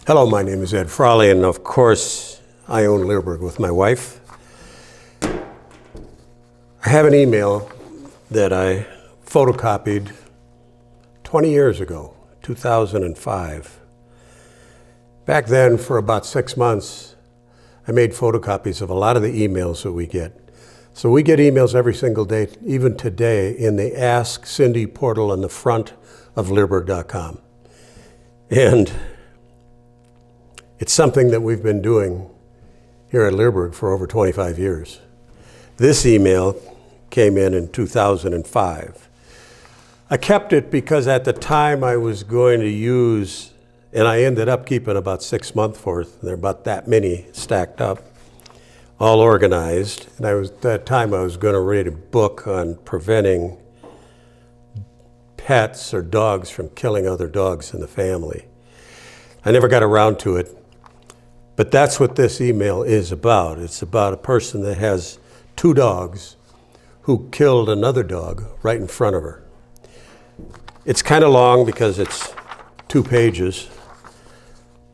Hello, my name is Ed Frawley, and of course, I own Leerburg with my wife. I have an email that I photocopied 20 years ago, 2005. Back then, for about 6 months, I made photocopies of a lot of the emails that we get. So we get emails every single day, even today, in the Ask Cindy portal on the front of Leerburg.com. And it's something that we've been doing here at Leerburg for over 25 years. This email came in 2005. I kept it because at the time I was going to use, and I ended up keeping about 6 months worth, and there are about that many stacked up, all organized. And at that time I was going to read a book on preventing pets or dogs from killing other dogs in the family. I never got around to it. But that's what this email is about. It's about a person that has 2 dogs who killed another dog right in front of her. It's kind of long because it's 2 pages,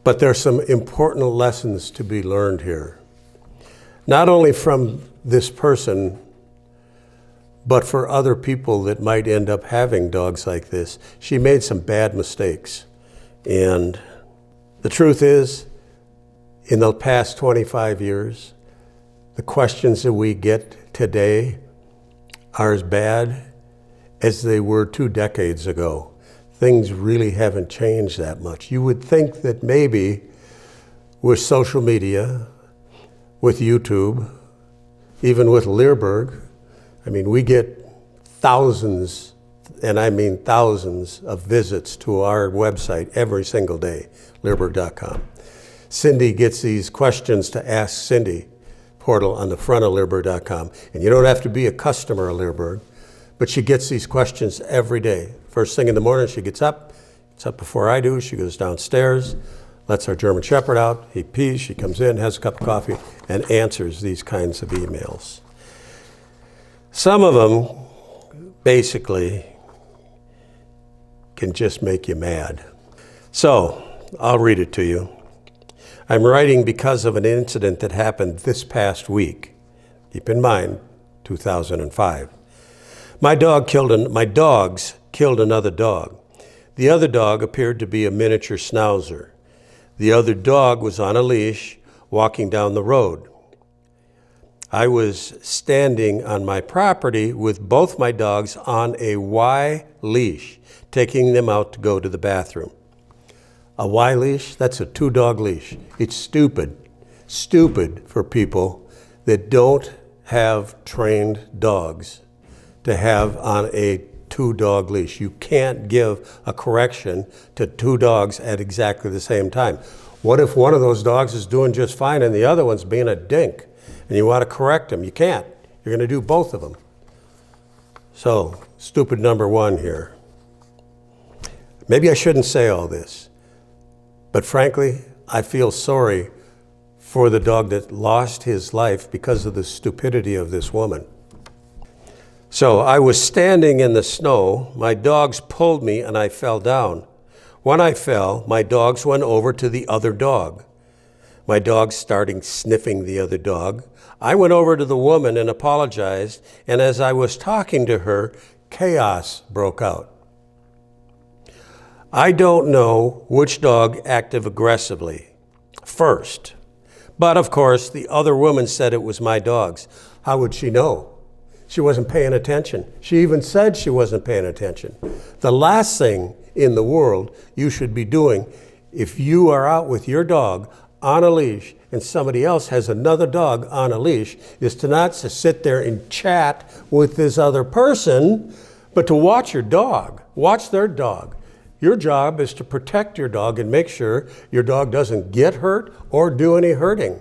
but there's some important lessons to be learned here. Not only from this person, but for other people that might end up having dogs like this. She made some bad mistakes. And the truth is, in the past 25 years, the questions that we get today are as bad as they were 2 decades ago. Things really haven't changed that much. You would think that maybe with social media, with YouTube, even with Leerburg, we get thousands, and I mean thousands, of visits to our website every single day, Leerburg.com. Cindy gets these questions to Ask Cindy portal on the front of Leerburg.com. And you don't have to be a customer of Leerburg, but she gets these questions every day. First thing in the morning, she gets up before I do, she goes downstairs, lets our German Shepherd out, he pees, she comes in, has a cup of coffee, and answers these kinds of emails. Some of them basically can just make you mad. So, I'll read it to you. I'm writing because of an incident that happened this past week. Keep in mind, 2005. My dogs killed another dog. The other dog appeared to be a miniature schnauzer. The other dog was on a leash walking down the road. I was standing on my property with both my dogs on a Y leash, taking them out to go to the bathroom. A Y leash? That's a 2-dog leash. It's stupid for people that don't have trained dogs to have on a 2-dog leash. You can't give a correction to 2 dogs at exactly the same time. What if one of those dogs is doing just fine and the other one's being a dink and you want to correct him? You can't. You're going to do both of them. So, stupid number 1 here. Maybe I shouldn't say all this. But frankly, I feel sorry for the dog that lost his life because of the stupidity of this woman. So I was standing in the snow, my dogs pulled me and I fell down. When I fell, my dogs went over to the other dog. My dog started sniffing the other dog. I went over to the woman and apologized, and as I was talking to her, chaos broke out. I don't know which dog acted aggressively first, but of course the other woman said it was my dogs. How would she know? She wasn't paying attention. She even said she wasn't paying attention. The last thing in the world you should be doing if you are out with your dog on a leash and somebody else has another dog on a leash is to not to sit there and chat with this other person, but to watch your dog, watch their dog. Your job is to protect your dog and make sure your dog doesn't get hurt or do any hurting.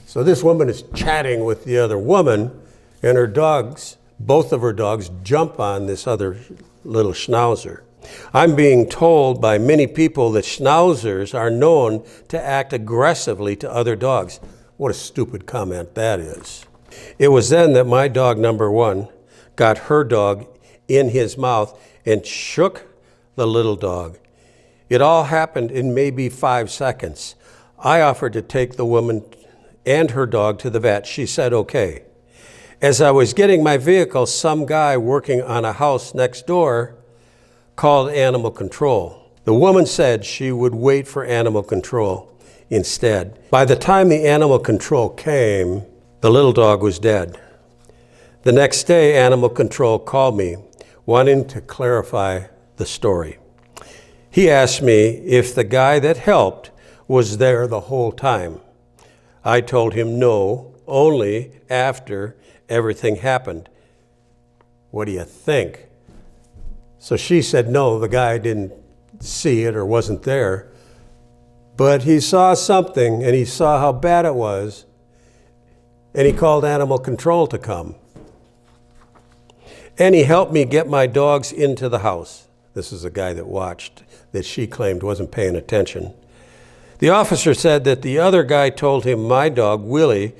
So this woman is chatting with the other woman, and her dogs, both of her dogs, jump on this other little schnauzer. I'm being told by many people that schnauzers are known to act aggressively to other dogs. What a stupid comment that is. It was then that my dog number 1 got her dog in his mouth and shook the little dog. It all happened in maybe 5 seconds. I offered to take the woman and her dog to the vet. She said okay. As I was getting my vehicle, some guy working on a house next door called animal control. The woman said she would wait for animal control instead. By the time the animal control came, the little dog was dead. The next day, animal control called me, wanting to clarify the story. He asked me if the guy that helped was there the whole time. I told him no, only after everything happened. What do you think? So she said no, the guy didn't see it or wasn't there, but he saw something and he saw how bad it was, and he called animal control to come. And he helped me get my dogs into the house. This is a guy that watched, that she claimed wasn't paying attention. The officer said that the other guy told him my dog, Willie,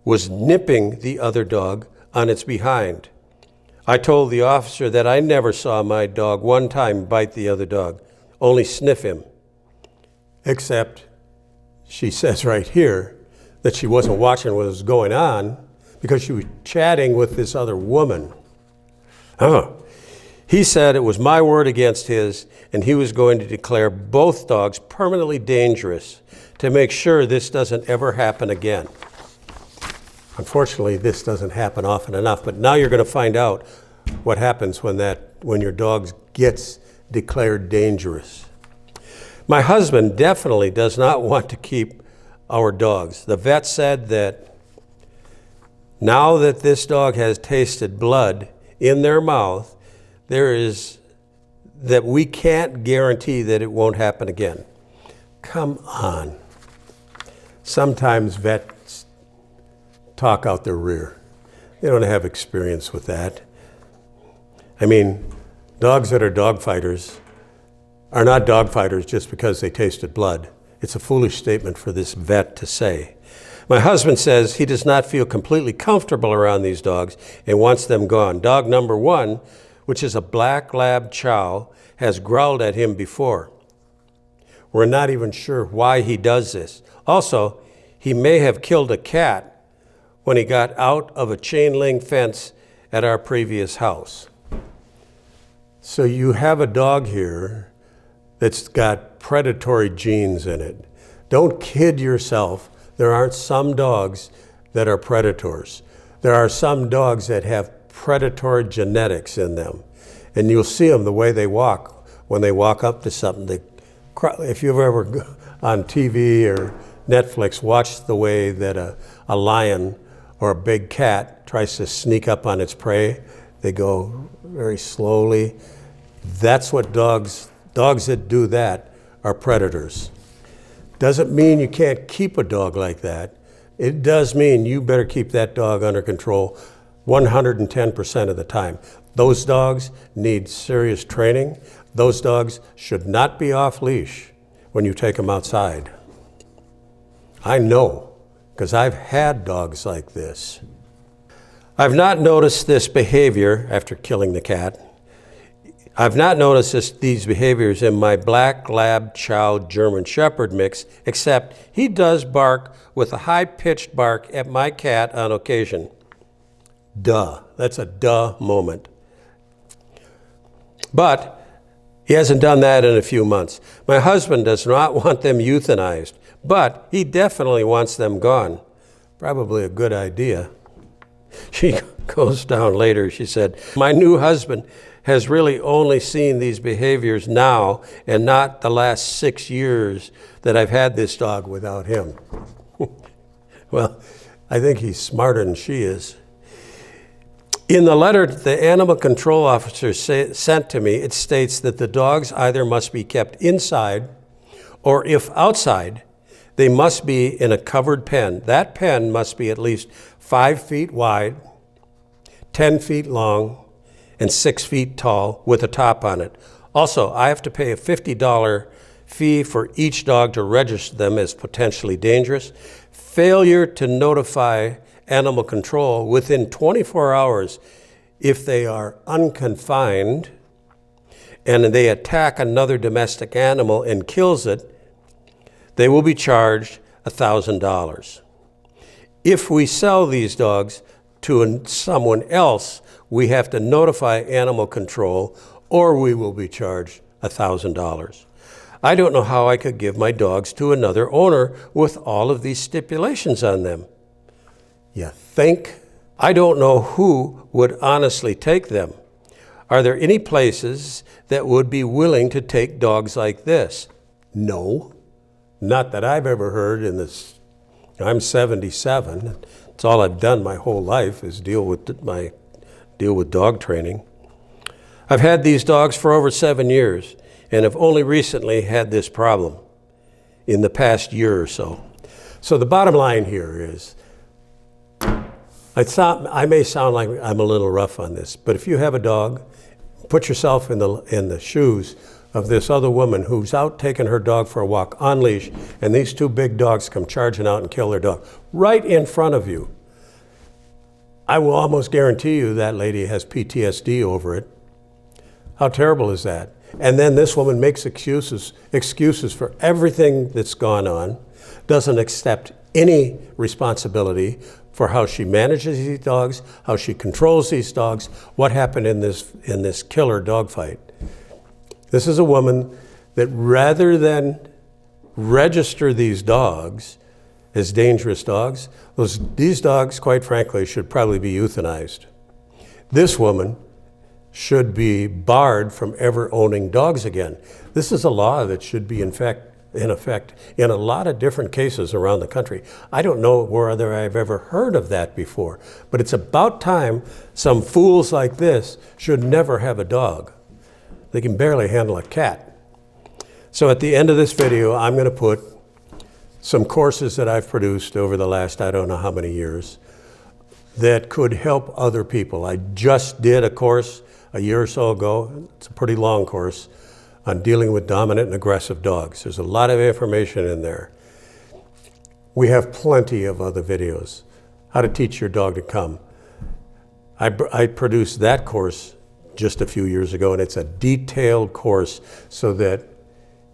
was nipping the other dog on its behind. I told the officer that I never saw my dog one time bite the other dog, only sniff him. Except she says right here that she wasn't watching what was going on because she was chatting with this other woman. He said it was my word against his, and he was going to declare both dogs permanently dangerous to make sure this doesn't ever happen again. Unfortunately, this doesn't happen often enough, but now you're going to find out what happens when your dog gets declared dangerous. My husband definitely does not want to keep our dogs. The vet said that now that this dog has tasted blood in their mouth, that we can't guarantee that it won't happen again. Come on. Sometimes vets talk out their rear. They don't have experience with that. I mean, dogs that are dog fighters are not dog fighters just because they tasted blood. It's a foolish statement for this vet to say. My husband says he does not feel completely comfortable around these dogs and wants them gone. Dog number 1, which is a black lab chow, has growled at him before. We're not even sure why he does this. Also, he may have killed a cat when he got out of a chain link fence at our previous house. So you have a dog here that's got predatory genes in it. Don't kid yourself. There aren't some dogs that are predators. There are some dogs that have predatory genetics in them. And you'll see them the way they walk. When they walk up to something, if you've ever on TV or Netflix watched the way that a lion or a big cat tries to sneak up on its prey, they go very slowly. That's what dogs that do that are predators. Doesn't mean you can't keep a dog like that. It does mean you better keep that dog under control 110% of the time. Those dogs need serious training. Those dogs should not be off leash when you take them outside. I know, because I've had dogs like this. I've not noticed this behavior after killing the cat. I've not noticed these behaviors in my black lab chow German shepherd mix, except he does bark with a high-pitched bark at my cat on occasion. Duh, that's a duh moment. But he hasn't done that in a few months. My husband does not want them euthanized, but he definitely wants them gone. Probably a good idea. She goes down later, she said, my new husband has really only seen these behaviors now and not the last 6 years that I've had this dog without him. Well, I think he's smarter than she is. In the letter the animal control officer sent to me, it states that the dogs either must be kept inside or if outside, they must be in a covered pen. That pen must be at least 5 feet wide, 10 feet long, and 6 feet tall with a top on it. Also, I have to pay a $50 fee for each dog to register them as potentially dangerous. Failure to notify animal control within 24 hours if they are unconfined and they attack another domestic animal and kills it, they will be charged $1,000. If we sell these dogs to someone else, we have to notify animal control or we will be charged $1,000. I don't know how I could give my dogs to another owner with all of these stipulations on them. You think? I don't know who would honestly take them. Are there any places that would be willing to take dogs like this? No, not that I've ever heard in this. I'm 77. It's all I've done my whole life is deal with dog training. I've had these dogs for over 7 years and have only recently had this problem in the past year or so. So the bottom line here is, I may sound like I'm a little rough on this, but if you have a dog, put yourself in the shoes of this other woman who's out taking her dog for a walk on leash, and these two big dogs come charging out and kill their dog right in front of you. I will almost guarantee you that lady has PTSD over it. How terrible is that? And then this woman makes excuses for everything that's gone on, doesn't accept any responsibility for how she manages these dogs, how she controls these dogs, what happened in this killer dog fight. This is a woman that rather than register these dogs as dangerous dogs, these dogs, quite frankly, should probably be euthanized. This woman should be barred from ever owning dogs again. This is a law that should be in effect in a lot of different cases around the country. I don't know whether I've ever heard of that before, but it's about time some fools like this should never have a dog. They can barely handle a cat. So at the end of this video, I'm going to put some courses that I've produced over the last I don't know how many years that could help other people. I just did a course a year or so ago. It's a pretty long course on dealing with dominant and aggressive dogs. There's a lot of information in there. We have plenty of other videos. How to teach your dog to come. I produced that course just a few years ago, and it's a detailed course so that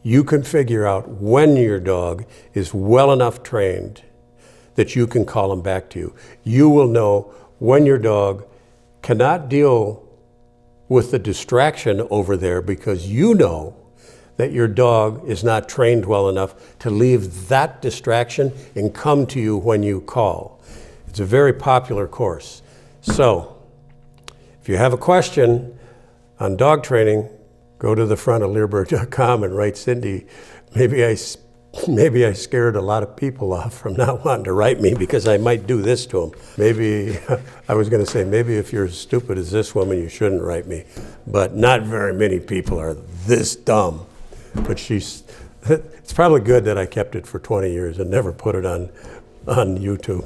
you can figure out when your dog is well enough trained that you can call him back to you. You will know when your dog cannot deal with the distraction over there because you know that your dog is not trained well enough to leave that distraction and come to you when you call. It's a very popular course. So, if you have a question on dog training, go to the front of Leerburg.com and write Cindy. Maybe I scared a lot of people off from not wanting to write me because I might do this to them. Maybe, I was going to say, maybe if you're as stupid as this woman, you shouldn't write me. But not very many people are this dumb. But it's probably good that I kept it for 20 years and never put it on YouTube.